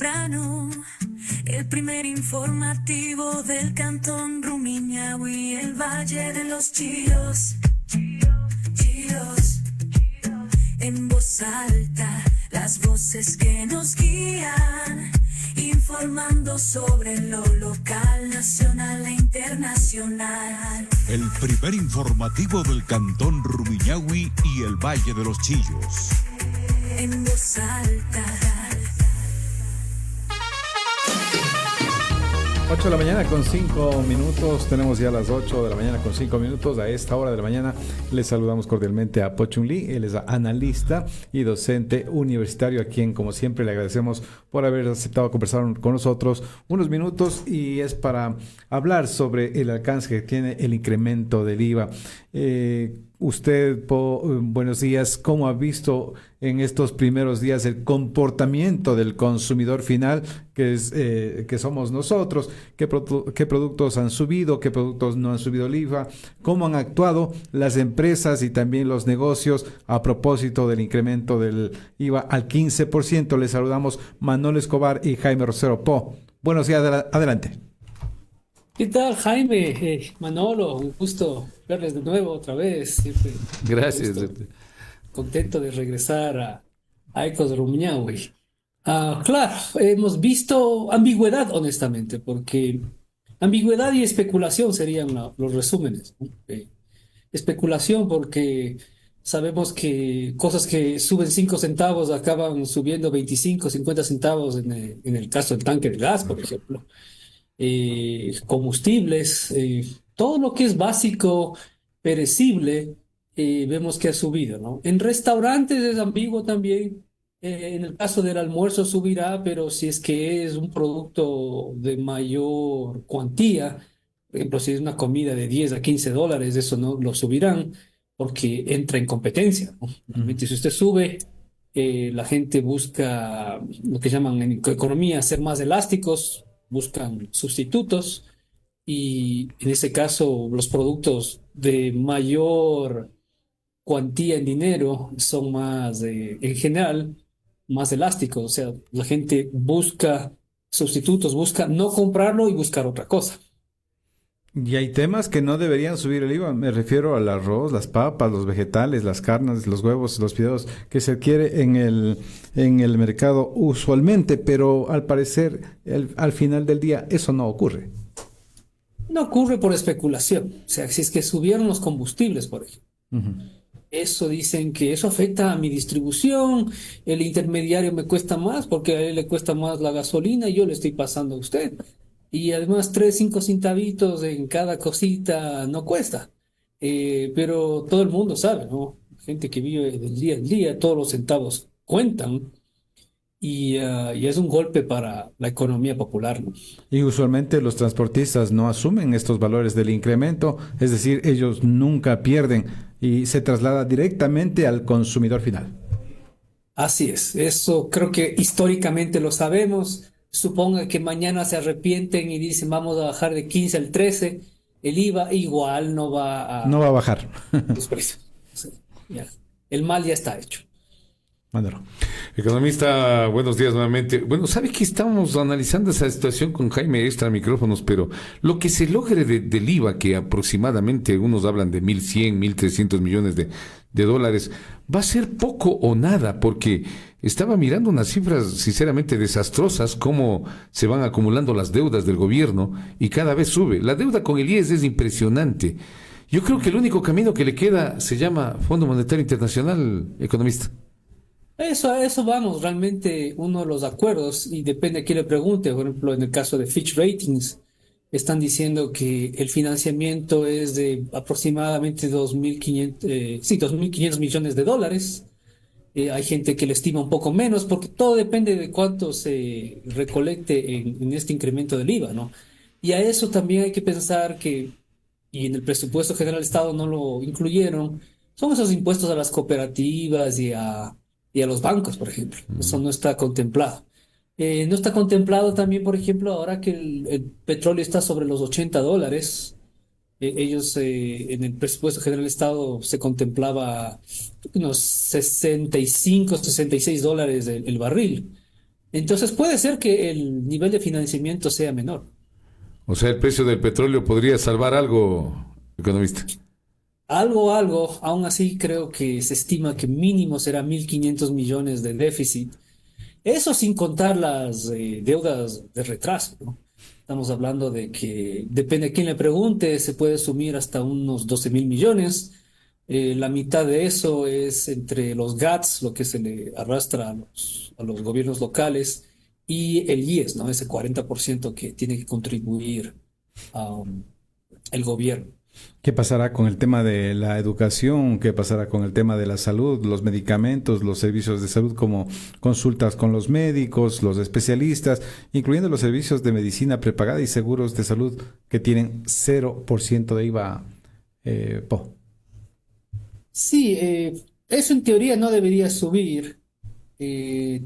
temprano, el primer informativo del Cantón Rumiñahui y el Valle de los Chillos. Chillos, en voz alta, las voces que nos guían, informando sobre lo local, nacional e internacional. El primer informativo del Cantón Rumiñahui y el Valle de los Chillos. En voz alta. 8 de la mañana con 5 minutos, tenemos ya las 8 de la mañana con 5 minutos. A esta hora de la mañana les saludamos cordialmente a Pochun Lee. Él es analista y docente universitario, a quien como siempre le agradecemos por haber aceptado conversar con nosotros unos minutos, y es para hablar sobre el alcance que tiene el incremento del IVA. Buenos días. ¿Cómo ha visto en estos primeros días el comportamiento del consumidor final, que somos nosotros? ¿Qué productos han subido? ¿Qué productos no han subido el IVA? ¿Cómo han actuado las empresas y también los negocios a propósito del incremento del IVA al 15%? Les saludamos Manuel Escobar y Jaime Rosero Po. Buenos días, adelante. ¿Qué tal, Jaime? Manolo, un gusto verles de nuevo otra vez. Siempre Gracias. Contento de regresar a Ecos de Rumiñahui. Claro, hemos visto ambigüedad, honestamente, porque ambigüedad y especulación serían los resúmenes, ¿no? Especulación porque sabemos que cosas que suben 5 centavos acaban subiendo 25, 50 centavos en el caso del tanque de gas, por ejemplo. Combustibles, todo lo que es básico, perecible, vemos que ha subido, ¿no? En restaurantes es ambiguo también. En el caso del almuerzo subirá, pero si es que es un producto de mayor cuantía, por ejemplo, si es una comida de 10 a 15 dólares, eso no lo subirán porque entra en competencia, ¿no? Realmente, si usted sube, la gente busca lo que llaman en economía ser más elásticos, buscan sustitutos, y en ese caso los productos de mayor cuantía en dinero son más, en general, más elásticos. O sea, la gente busca sustitutos, busca no comprarlo y buscar otra cosa. Y hay temas que no deberían subir el IVA. Me refiero al arroz, las papas, los vegetales, las carnes, los huevos, los fideos que se adquiere en el mercado usualmente, pero al parecer al final del día eso no ocurre. No ocurre por especulación. O sea, si es que subieron los combustibles, por ejemplo. Eso dicen que eso afecta a mi distribución, el intermediario me cuesta más porque a él le cuesta más la gasolina y yo le estoy pasando a usted. Y además 3, 5 centavitos en cada cosita no cuesta. Pero todo el mundo sabe, ¿no? Gente que vive del día al día, todos los centavos cuentan, y es un golpe para la economía popular, ¿no? Y usualmente los transportistas no asumen estos valores del incremento, es decir, ellos nunca pierden y se traslada directamente al consumidor final. Así es, eso creo que históricamente lo sabemos. Suponga que mañana se arrepienten y dicen vamos a bajar de 15 al 13, el IVA igual no va a bajar los precios. O sea, ya, el mal ya está hecho. Mándalo. Economista, buenos días nuevamente. Bueno, sabe que estamos analizando esa situación con Jaime extra micrófonos, pero lo que se logre del IVA, que aproximadamente unos hablan de 1.100, 1.300 millones de dólares, va a ser poco o nada, porque estaba mirando unas cifras sinceramente desastrosas, cómo se van acumulando las deudas del gobierno y cada vez sube. La deuda con el IES es impresionante. Yo creo que el único camino que le queda se llama Fondo Monetario Internacional, economista. A eso vamos, realmente uno de los acuerdos, y depende a quién le pregunte. Por ejemplo, en el caso de Fitch Ratings, están diciendo que el financiamiento es de aproximadamente 2.500 millones de dólares. Hay gente que le estima un poco menos, porque todo depende de cuánto se recolecte en este incremento del IVA, ¿no? Y a eso también hay que pensar que, y en el presupuesto general del Estado no lo incluyeron, son esos impuestos a las cooperativas y a los bancos, por ejemplo. Eso no está contemplado. No está contemplado también, por ejemplo, ahora que el petróleo está sobre los 80 dólares. Ellos en el presupuesto general del Estado se contemplaba unos 65, 66 dólares el barril. Entonces puede ser que el nivel de financiamiento sea menor. O sea, el precio del petróleo podría salvar algo, economista. Algo, aún así creo que se estima que mínimo será 1.500 millones de déficit. Eso sin contar las deudas de retraso, ¿no? Estamos hablando de que, depende de quién le pregunte, se puede sumir hasta unos 12.000 millones. La mitad de eso es entre los GATS, lo que se le arrastra a los gobiernos locales, y el IES, ¿no? Ese 40% que tiene que contribuir el gobierno. ¿Qué pasará con el tema de la educación? ¿Qué pasará con el tema de la salud, los medicamentos, los servicios de salud como consultas con los médicos, los especialistas, incluyendo los servicios de medicina prepagada y seguros de salud que tienen 0% de IVA? Po. Sí, eso en teoría no debería subir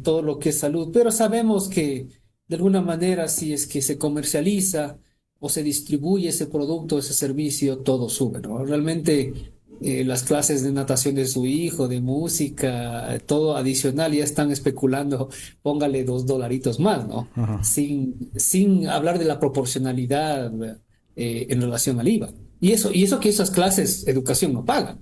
todo lo que es salud, pero sabemos que de alguna manera si es que se comercializa o se distribuye ese producto, ese servicio, todo sube, ¿no? Realmente las clases de natación de su hijo, de música, todo adicional, ya están especulando, póngale $2 más, ¿no? Ajá. Sin hablar de la proporcionalidad en relación al IVA. Y eso que esas clases, educación no pagan.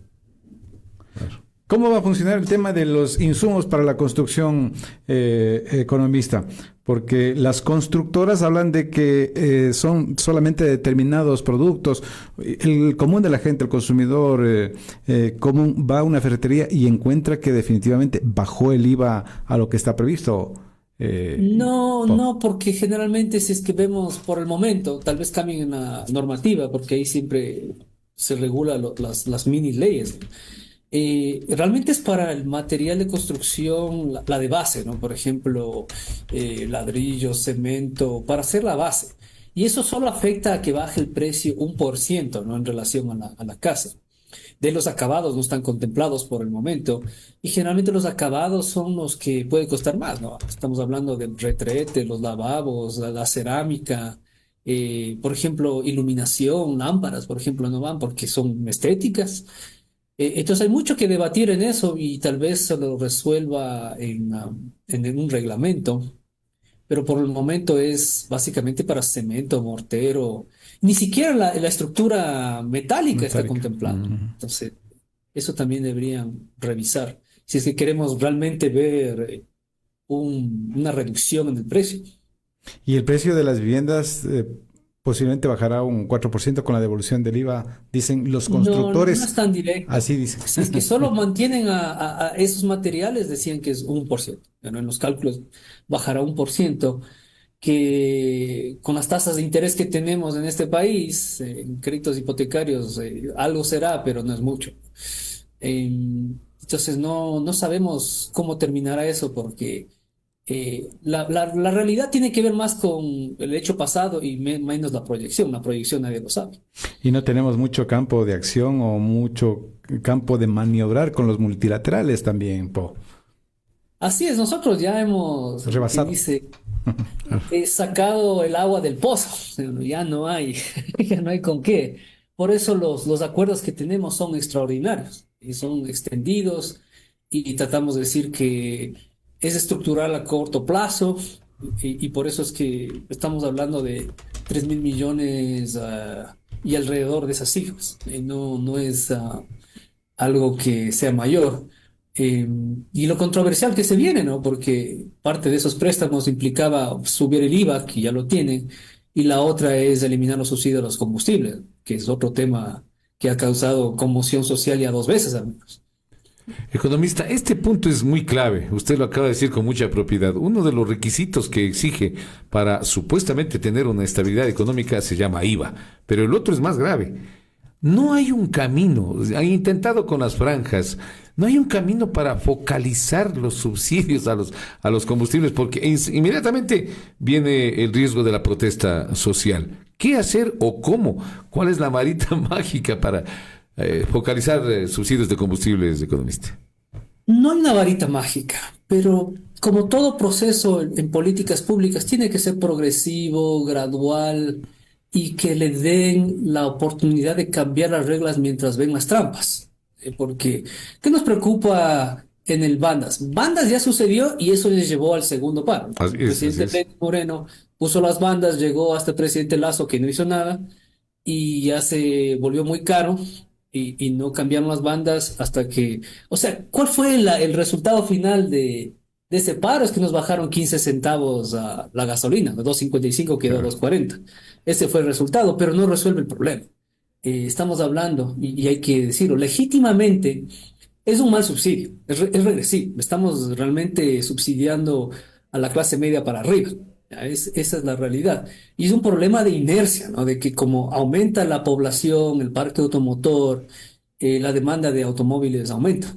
¿Cómo va a funcionar el tema de los insumos para la construcción, economista? Porque las constructoras hablan de que son solamente determinados productos. El común de la gente, el consumidor común, va a una ferretería y encuentra que definitivamente bajó el IVA a lo que está previsto. No, Po. no, porque generalmente si es que vemos por el momento, tal vez cambien la normativa, porque ahí siempre se regula las mini leyes. Realmente es para el material de construcción, la de base, ¿no? Por ejemplo, ladrillo, cemento, para hacer la base. Y eso solo afecta a que baje el precio 1%, ¿no? En relación a la casa. De los acabados no están contemplados por el momento. Y generalmente los acabados son los que pueden costar más, ¿no? Estamos hablando del retrete, los lavabos, la cerámica. Por ejemplo, iluminación, lámparas, por ejemplo, no van porque son estéticas. Entonces hay mucho que debatir en eso y tal vez se lo resuelva en un reglamento, pero por el momento es básicamente para cemento, mortero, ni siquiera la estructura metálica está Metálica. contemplada. Entonces, eso también deberían revisar si es que queremos realmente ver una reducción en el precio. Y el precio de las viviendas posiblemente bajará un 4% con la devolución del IVA, dicen los No, no es constructores. tan directo. Así dicen. Si es que solo mantienen a esos materiales, decían que es 1%. Bueno, en los cálculos bajará 1%, que con las tasas de interés que tenemos en este país, en créditos hipotecarios, algo será, pero no es mucho. Entonces no sabemos cómo terminará eso porque la realidad tiene que ver más con el hecho pasado y menos la proyección. La proyección nadie lo sabe. Y no tenemos mucho campo de acción o mucho campo de maniobrar con los multilaterales también, Po. Así es, nosotros ya hemos, que Rebasado. dice, sacado el agua del pozo. Ya no hay, ya no hay con qué. Por eso los acuerdos que tenemos son extraordinarios y son extendidos y tratamos de decir que es estructural a corto plazo y por eso es que estamos hablando de 3.000 millones y alrededor de esas cifras. No es algo que sea mayor. Eh, y lo controversial que se viene, ¿no? Porque parte de esos préstamos implicaba subir el IVA, que ya lo tienen, y la otra es eliminar los subsidios a los combustibles, que es otro tema que ha causado conmoción social ya 2 veces al menos. Economista, este punto es muy clave. Usted lo acaba de decir con mucha propiedad. Uno de los requisitos que exige para supuestamente tener una estabilidad económica se llama IVA, pero el otro es más grave. No hay un camino, han intentado con las franjas, no hay un camino para focalizar los subsidios a los combustibles, porque inmediatamente viene el riesgo de la protesta social. ¿Qué hacer o cómo? ¿Cuál es la varita mágica para focalizar subsidios de combustibles, economista? No hay una varita mágica, pero como todo proceso en políticas públicas tiene que ser progresivo, gradual y que le den la oportunidad de cambiar las reglas mientras ven las trampas. Porque, ¿qué nos preocupa en el Bandas. Bandas ya sucedió y eso les llevó al segundo paro. Así El es, así presidente es. Lenín Moreno puso las bandas, llegó hasta el presidente Lazo que no hizo nada y ya se volvió muy caro y no cambiaron las bandas hasta que, o sea, ¿cuál fue el resultado final de ese paro? Es que nos bajaron 15 centavos a la gasolina, de 2.55 quedó a Claro. 2.40. Ese fue el resultado, pero no resuelve el problema. Estamos hablando, y hay que decirlo, legítimamente es un mal subsidio, es regresivo. Estamos realmente subsidiando a la clase media para arriba. Ya, esa es la realidad. Y es un problema de inercia, ¿no? De que como aumenta la población, el parque automotor, la demanda de automóviles aumenta.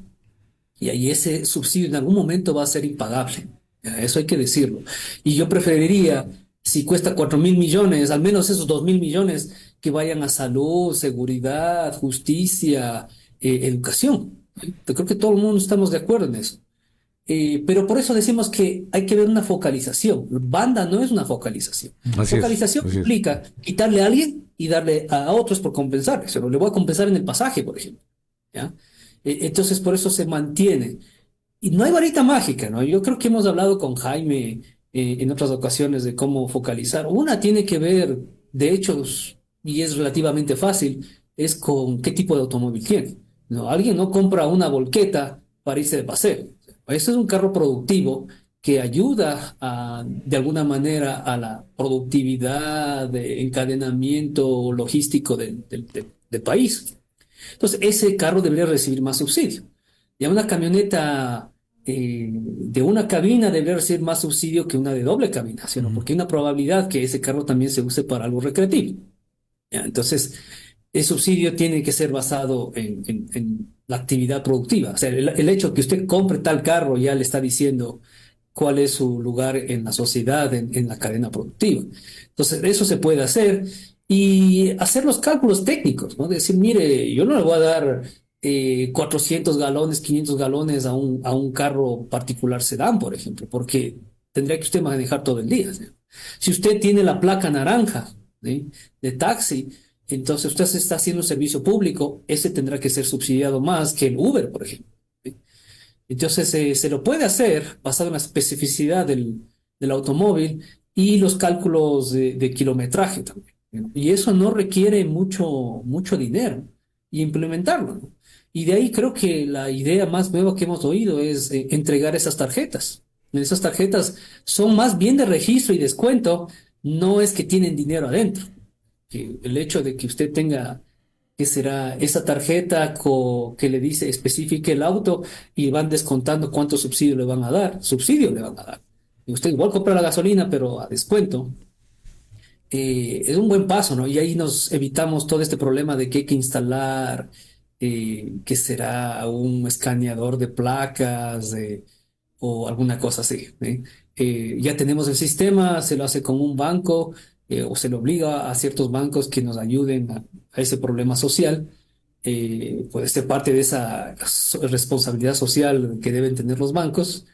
Y ahí ese subsidio en algún momento va a ser impagable. Ya, eso hay que decirlo. Y yo preferiría, si cuesta 4.000 millones, al menos esos 2.000 millones que vayan a salud, seguridad, justicia, educación. Yo creo que todo el mundo estamos de acuerdo en eso. Pero por eso decimos que hay que ver una focalización. Banda no es una focalización. Así es, Focalización así es. implica quitarle a alguien y darle a otros por compensar. Se lo le voy a compensar en el pasaje, por ejemplo. ¿Ya? Entonces, por eso se mantiene. Y no hay varita mágica, ¿no? Yo creo que hemos hablado con Jaime en otras ocasiones de cómo focalizar. Una tiene que ver, de hecho, y es relativamente fácil, es con qué tipo de automóvil tiene. No, alguien no compra una volqueta para irse de paseo. Este es un carro productivo que ayuda de alguna manera a la productividad de encadenamiento logístico del país. Entonces, ese carro debería recibir más subsidio. Ya una camioneta de una cabina debería recibir más subsidio que una de doble cabina, ¿sí o no? Porque hay una probabilidad que ese carro también se use para algo recreativo. ¿Ya? Entonces, el subsidio tiene que ser basado en la actividad productiva. O sea, el hecho que usted compre tal carro ya le está diciendo cuál es su lugar en la sociedad, en la cadena productiva. Entonces, eso se puede hacer y hacer los cálculos técnicos, ¿no? Decir, mire, yo no le voy a dar 400 galones, 500 galones a un carro particular sedán, por ejemplo, porque tendría que usted manejar todo el día, ¿sí? Si usted tiene la placa naranja, ¿sí?, de taxi, entonces usted se está haciendo un servicio público, ese tendrá que ser subsidiado más que el Uber, por ejemplo. ¿Sí? Entonces se lo puede hacer basado en la especificidad del automóvil y los cálculos de kilometraje también, ¿no? Y eso no requiere mucho dinero y implementarlo, ¿no? Y de ahí creo que la idea más nueva que hemos oído es entregar esas tarjetas. Esas tarjetas son más bien de registro y descuento, no es que tienen dinero adentro. Que el hecho de que usted tenga, que será esa tarjeta que le dice, especifique el auto y van descontando cuánto subsidio le van a dar, subsidio le van a dar. Y usted igual compra la gasolina, pero a descuento. Es un buen paso, ¿no? Y ahí nos evitamos todo este problema de que hay que instalar, que será un escaneador de placas o alguna cosa así, ¿eh? Ya tenemos el sistema, se lo hace con un banco o se le obliga a ciertos bancos que nos ayuden a ese problema social. Puede ser parte de esa responsabilidad social que deben tener los bancos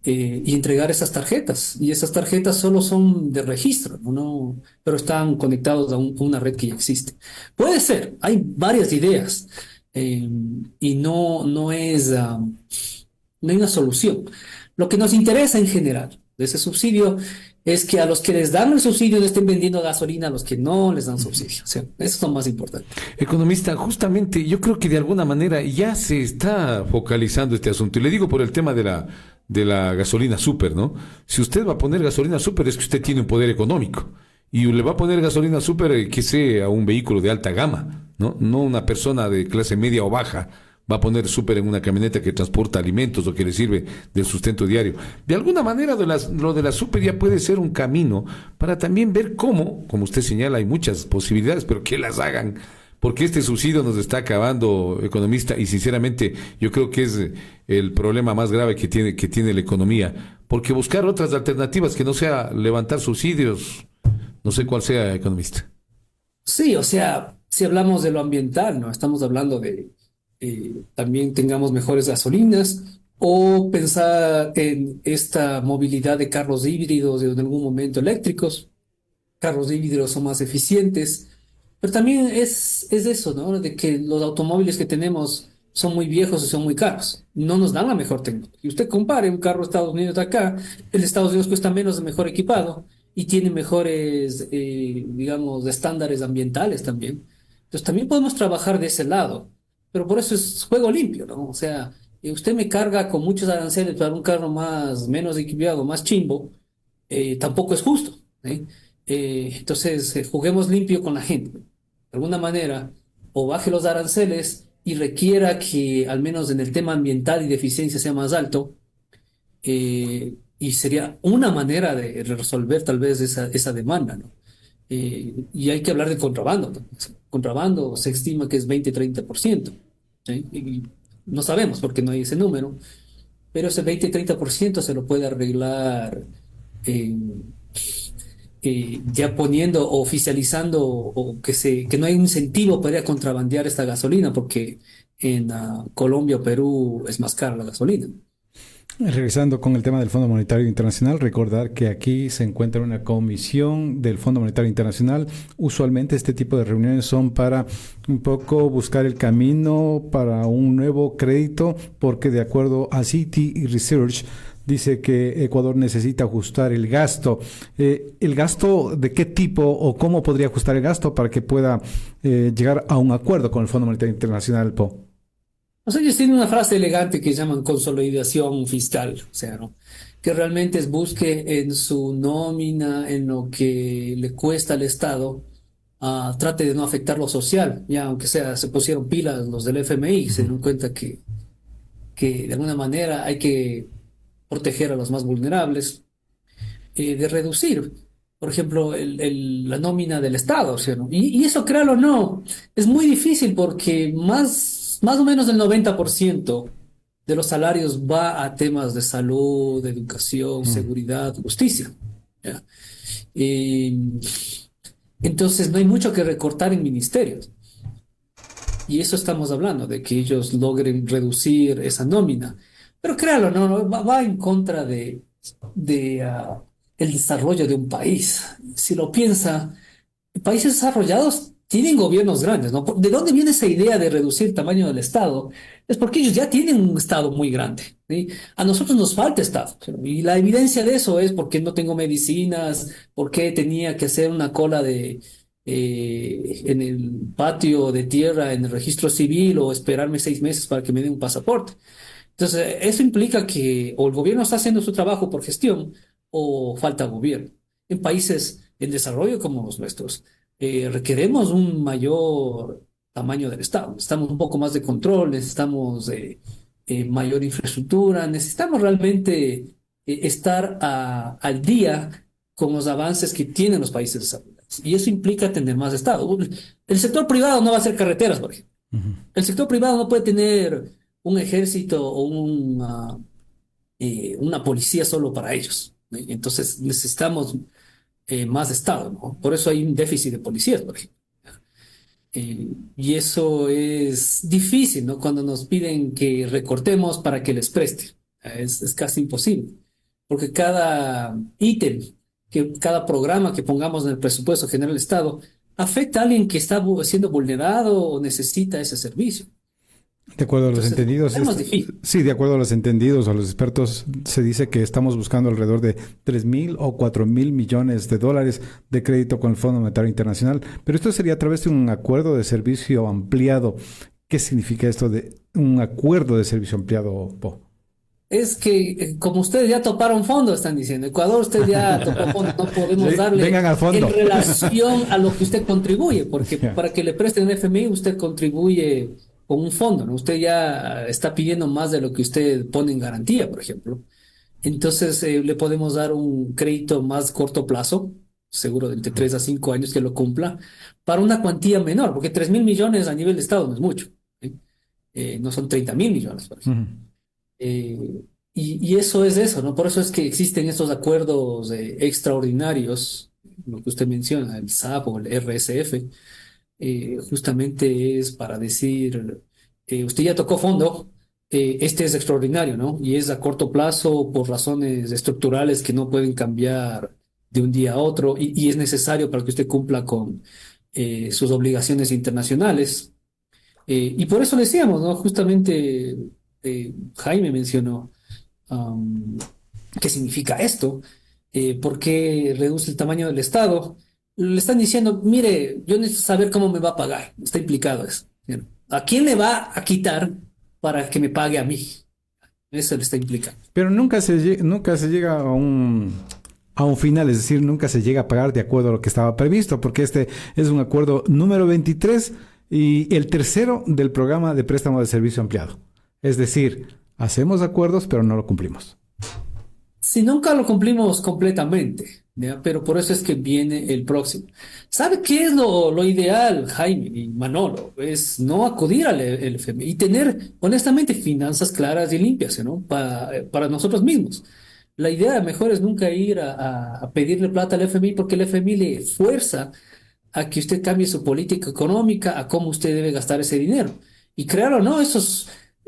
y entregar esas tarjetas. Y esas tarjetas solo son de registro, ¿no? Pero están conectados a una red que ya existe. Puede ser, hay varias ideas y no hay una solución. Lo que nos interesa en general de ese subsidio es que a los que les dan el subsidio no estén vendiendo gasolina a los que no les dan subsidio. O sea, eso es lo más importante. Economista, justamente yo creo que de alguna manera ya se está focalizando este asunto. Y le digo por el tema de la gasolina super, ¿no? Si usted va a poner gasolina super es que usted tiene un poder económico. Y le va a poner gasolina super que sea un vehículo de alta gama, ¿no? No una persona de clase media o baja va a poner súper en una camioneta que transporta alimentos o que le sirve del sustento diario. De alguna manera lo de la súper ya puede ser un camino para también ver cómo, como usted señala, hay muchas posibilidades, pero que las hagan, porque este subsidio nos está acabando, economista, y sinceramente yo creo que es el problema más grave que tiene la economía, porque buscar otras alternativas que no sea levantar subsidios, no sé cuál sea, economista. Sí, o sea, si hablamos de lo ambiental, ¿no? Estamos hablando de también tengamos mejores gasolinas o pensar en esta movilidad de carros híbridos en algún momento eléctricos. Carros híbridos son más eficientes, pero también es eso, ¿no? De que los automóviles que tenemos son muy viejos y son muy caros. No nos dan la mejor tecnología. Y usted compare un carro de Estados Unidos de acá, el de Estados Unidos cuesta menos, de mejor equipado y tiene mejores, digamos, estándares ambientales también. Entonces también podemos trabajar de ese lado, pero por eso es juego limpio, ¿no? O sea, usted me carga con muchos aranceles para un carro menos equipado, más chimbo, tampoco es justo, ¿eh? Entonces, juguemos limpio con la gente. De alguna manera, o baje los aranceles y requiera que, al menos en el tema ambiental y de eficiencia, sea más alto, y sería una manera de resolver tal vez esa demanda, ¿no? Y hay que hablar de contrabando, ¿no? Contrabando se estima que es 20-30%, ¿sí? Y no sabemos porque no hay ese número, pero ese 20-30% se lo puede arreglar eh, ya poniendo o oficializando o que no hay un incentivo para ir a contrabandear esta gasolina, porque en Colombia o Perú es más cara la gasolina. Regresando con el tema del Fondo Monetario Internacional, recordar que aquí se encuentra una comisión del Fondo Monetario Internacional. Usualmente este tipo de reuniones son para un poco buscar el camino para un nuevo crédito, porque de acuerdo a Citi Research dice que Ecuador necesita ajustar el gasto. ¿El gasto de qué tipo o cómo podría ajustar el gasto para que pueda llegar a un acuerdo con el Fondo Monetario Internacional, Po? O sea, ellos tienen una frase elegante que llaman consolidación fiscal, o sea, ¿no? Que realmente es busque en su nómina, en lo que le cuesta al Estado, trate de no afectar lo social, ya aunque sea, se pusieron pilas los del FMI, se dieron cuenta que de alguna manera hay que proteger a los más vulnerables, de reducir, por ejemplo, la nómina del Estado, ¿sí o no? Y eso, créalo o no, es muy difícil porque más o menos el 90% de los salarios va a temas de salud, de educación, seguridad, justicia. ¿Ya? Y entonces no hay mucho que recortar en ministerios. Y eso estamos hablando, de que ellos logren reducir esa nómina. Pero créalo, no, va en contra de el desarrollo de un país. Si lo piensa, países desarrollados tienen gobiernos grandes, ¿no? ¿De dónde viene esa idea de reducir el tamaño del Estado? Es porque ellos ya tienen un Estado muy grande, ¿sí? A nosotros nos falta Estado. Y la evidencia de eso es porque no tengo medicinas, porque tenía que hacer una cola en el patio de tierra, en el registro civil, o esperarme 6 meses para que me den un pasaporte. Entonces, eso implica que o el gobierno está haciendo su trabajo por gestión o falta gobierno. En países en desarrollo como los nuestros, requeremos un mayor tamaño del Estado. Necesitamos un poco más de control, necesitamos mayor infraestructura, necesitamos realmente estar al día con los avances que tienen los países desarrollados. Y eso implica tener más Estado. El sector privado no va a hacer carreteras, por ejemplo. El sector privado no puede tener un ejército o una policía solo para ellos, ¿no? Entonces necesitamos más Estado, ¿no? Por eso hay un déficit de policías, por ejemplo. Y eso es difícil, ¿no? Cuando nos piden que recortemos para que les preste. Es casi imposible, porque cada ítem, cada programa que pongamos en el presupuesto general del Estado afecta a alguien que está siendo vulnerado o necesita ese servicio. De acuerdo a los Entonces, entendidos, es más difícil. sí, de acuerdo a los entendidos, a los expertos, se dice que estamos buscando alrededor de 3.000 o 4.000 millones de dólares de crédito con el Fondo Monetario Internacional, pero esto sería a través de un acuerdo de servicio ampliado. ¿Qué significa esto de un acuerdo de servicio ampliado, Po? Es que, como ustedes ya toparon fondo, están diciendo, Ecuador, usted ya topó fondo, no podemos darle Vengan al fondo. en relación a lo que usted contribuye, porque para que le presten el FMI, usted contribuye con un fondo, ¿no? Usted ya está pidiendo más de lo que usted pone en garantía, por ejemplo. Entonces, le podemos dar un crédito más corto plazo, seguro de entre 3 a 5 años que lo cumpla, para una cuantía menor, porque 3.000 millones a nivel de Estado no es mucho, ¿sí? No son 30.000 millones, por ejemplo. Y eso es eso, ¿no? Por eso es que existen estos acuerdos extraordinarios, lo que usted menciona, el SAP o el RSF, justamente es para decir, usted ya tocó fondo, este es extraordinario, ¿no? Y es a corto plazo por razones estructurales que no pueden cambiar de un día a otro y es necesario para que usted cumpla con sus obligaciones internacionales. Y por eso le decíamos, ¿no? Justamente Jaime mencionó qué significa esto, por qué reduce el tamaño del Estado. Le están diciendo, mire, yo necesito saber cómo me va a pagar. Está implicado eso. ¿Sí? ¿A quién le va a quitar para que me pague a mí? Eso le está implicando. Pero nunca se llega a un final, es decir, nunca se llega a pagar de acuerdo a lo que estaba previsto, porque este es un acuerdo número 23 y el tercero del programa de préstamo de servicio ampliado. Es decir, hacemos acuerdos, pero no lo cumplimos. Si nunca lo cumplimos completamente, ¿ya? Pero por eso es que viene el próximo. ¿Sabe qué es lo ideal, Jaime y Manolo? Es no acudir al FMI y tener, honestamente, finanzas claras y limpias, ¿no? Para nosotros mismos. La idea mejor es nunca ir a pedirle plata al FMI porque el FMI le fuerza a que usted cambie su política económica, a cómo usted debe gastar ese dinero. Y créalo o no,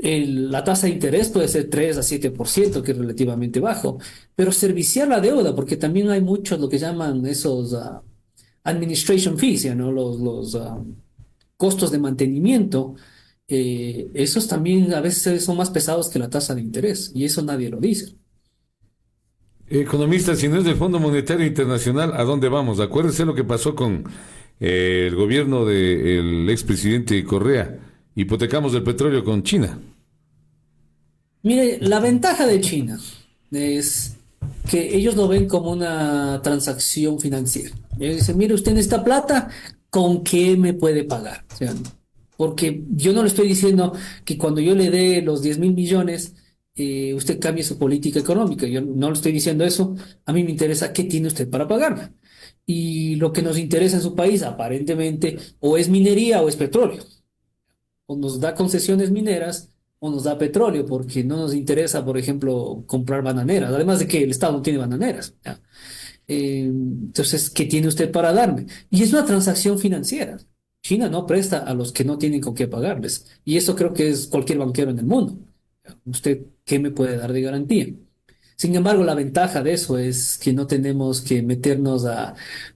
la tasa de interés puede ser 3 a 7%, que es relativamente bajo, pero serviciar la deuda, porque también hay muchos lo que llaman esos administration fees, ¿ya no? Los costos de mantenimiento, esos también a veces son más pesados que la tasa de interés, y eso nadie lo dice. Economista, si no es del Fondo Monetario Internacional, ¿a dónde vamos? Acuérdese lo que pasó con el gobierno del expresidente Correa. Hipotecamos el petróleo con China. Mire, la ventaja de China es que ellos lo ven como una transacción financiera. Ellos dicen, mire, usted necesita plata, ¿con qué me puede pagar? O sea, porque yo no le estoy diciendo que cuando yo le dé los 10.000 millones, usted cambie su política económica. Yo no le estoy diciendo eso. A mí me interesa qué tiene usted para pagarme. Y lo que nos interesa en su país, aparentemente, o es minería o es petróleo. O nos da concesiones mineras o nos da petróleo, porque no nos interesa, por ejemplo, comprar bananeras, además de que el Estado no tiene bananeras, ¿ya? Entonces, ¿qué tiene usted para darme? Y es una transacción financiera. China no presta a los que no tienen con qué pagarles. Y eso creo que es cualquier banquero en el mundo. ¿Usted qué me puede dar de garantía? Sin embargo, la ventaja de eso es que no tenemos que meternos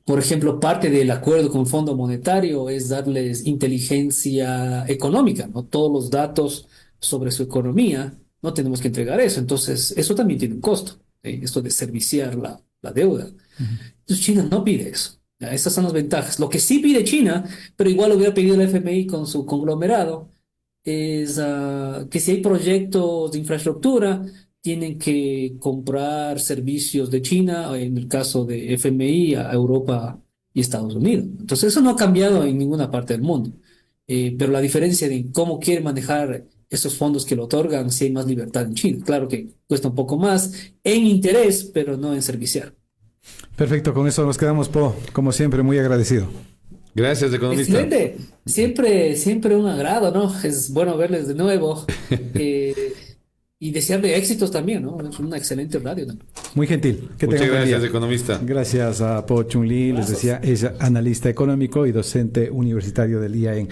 por ejemplo, parte del acuerdo con el Fondo Monetario es darles inteligencia económica, ¿no? Todos los datos sobre su economía, no tenemos que entregar eso. Entonces, eso también tiene un costo, esto de serviciar la deuda. Entonces, China no pide eso. Ya, esas son las ventajas. Lo que sí pide China, pero igual lo hubiera pedido el FMI con su conglomerado, es que si hay proyectos de infraestructura, tienen que comprar servicios de China, en el caso de FMI, a Europa y Estados Unidos. Entonces, eso no ha cambiado en ninguna parte del mundo. Pero la diferencia de cómo quiere manejar esos fondos que lo otorgan, si hay más libertad en China. Claro que cuesta un poco más en interés, pero no en serviciar. Perfecto, con eso nos quedamos, Po. Como siempre, muy agradecido. Gracias, economista. Excelente. Siempre un agrado, ¿no? Es bueno verles de nuevo. Y desearle éxitos también, ¿no? Es una excelente radio también. Muy gentil. Que Muchas tengan buen gracias, día. economista. Gracias a Po Chun Lee, les decía, es analista económico y docente universitario del IAEN.